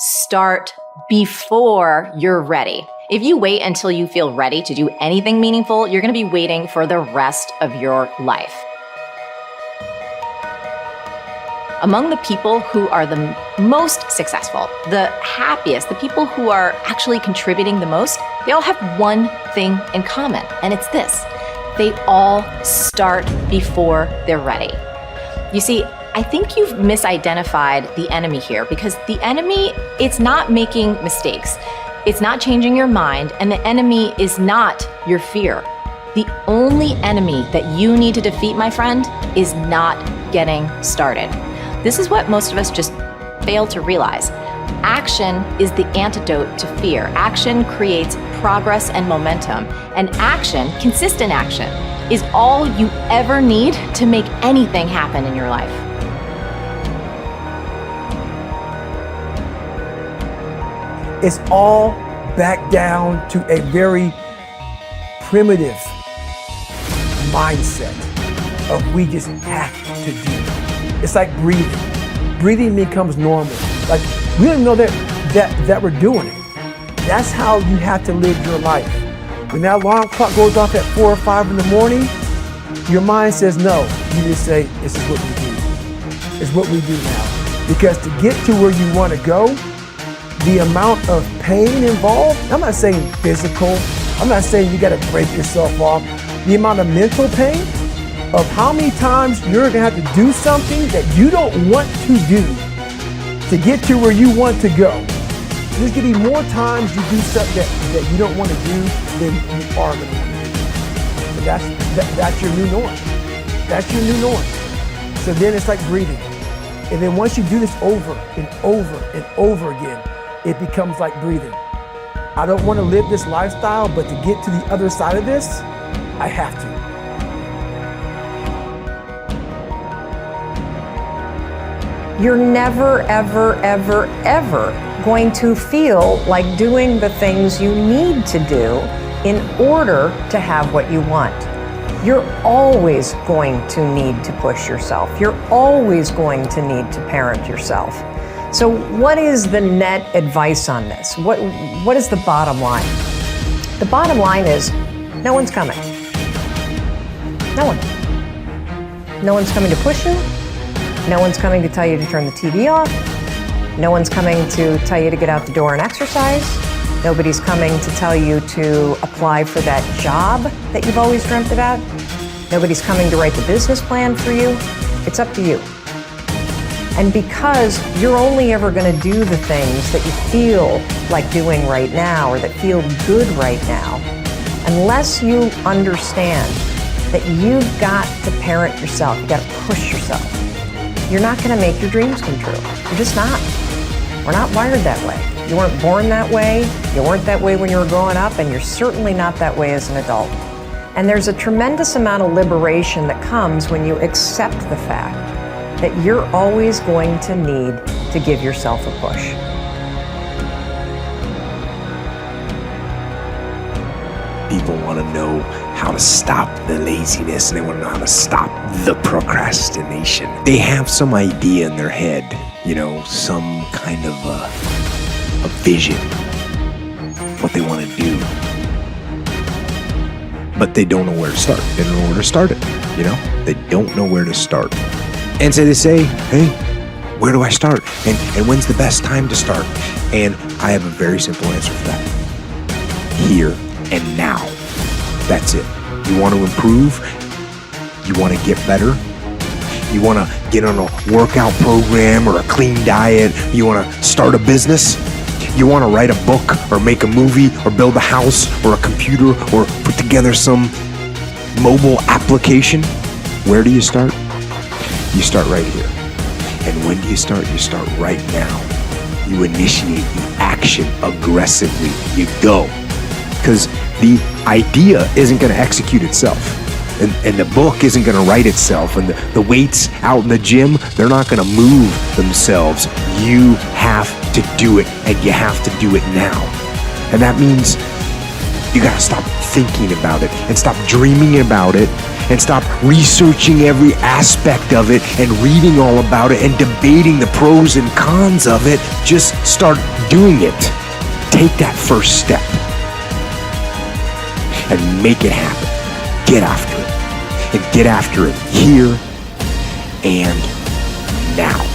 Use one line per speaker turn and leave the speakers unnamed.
start before you're ready. If you wait until you feel ready to do anything meaningful, you're going to be waiting for the rest of your life. Among the people who are the most successful, the happiest, the people who are actually contributing the most, they all have one thing in common, and it's this. They all start before they're ready. You see, I think you've misidentified the enemy here, because the enemy, it's not making mistakes. It's not changing your mind, and the enemy is not your fear. The only enemy that you need to defeat, my friend, is not getting started. This is what most of us just fail to realize. Action is the antidote to fear. Action creates progress and momentum. And action, consistent action, is all you ever need to make anything happen in your life.
It's all back down to a very primitive mindset of we just have to do it. It's like breathing. Breathing becomes normal. Like we don't know that we're doing it. That's how you have to live your life. When that alarm clock goes off at 4 or 5 in the morning, your mind says no. You just say, this is what we do. It's what we do now. Because to get to where you want to go, the amount of pain involved, I'm not saying physical, I'm not saying you got to break yourself off. The amount of mental pain of how many times you're going to have to do something that you don't want to do to get to where you want to go. There's going to be more times you do something that you don't want to do than you are going to do. And that's your new norm. That's your new norm. So then it's like breathing. And then once you do this over and over and over again, it becomes like breathing. I don't want to live this lifestyle, but to get to the other side of this, I have to.
You're never, ever, ever, ever going to feel like doing the things you need to do in order to have what you want. You're always going to need to push yourself. You're always going to need to parent yourself. So what is the net advice on this? What is the bottom line? The bottom line is no one's coming. No one. No one's coming to push you. No one's coming to tell you to turn the TV off. No one's coming to tell you to get out the door and exercise. Nobody's coming to tell you to apply for that job that you've always dreamt about. Nobody's coming to write the business plan for you. It's up to you. And because you're only ever going to do the things that you feel like doing right now or that feel good right now, unless you understand that you've got to parent yourself, you've got to push yourself, you're not going to make your dreams come true. You're just not. We're not wired that way. You weren't born that way. You weren't that way when you were growing up, and you're certainly not that way as an adult. And there's a tremendous amount of liberation that comes when you accept the fact that you're always going to need to give yourself a push.
People want to know how to stop the laziness, and they want to know how to stop the procrastination. They have some idea in their head, some kind of a vision, what they want to do. But they don't know where to start. They don't know where to start it, They don't know where to start. And so they say, hey, where do I start? And when's the best time to start? And I have a very simple answer for that. Here and now. That's it. You want to improve? You want to get better? You want to get on a workout program or a clean diet? You want to start a business? You want to write a book or make a movie or build a house or a computer or put together some mobile application? Where do you start? You start right here. And when do you start? You start right now. You initiate the action aggressively. You go. Because the idea isn't going to execute itself. And the book isn't going to write itself. And the weights out in the gym, they're not going to move themselves. You have to do it, and you have to do it now. And that means you got to stop thinking about it and stop dreaming about it and stop researching every aspect of it and reading all about it and debating the pros and cons of it. Just start doing it. Take that first step and make it happen. Get after it. And get after it here and now.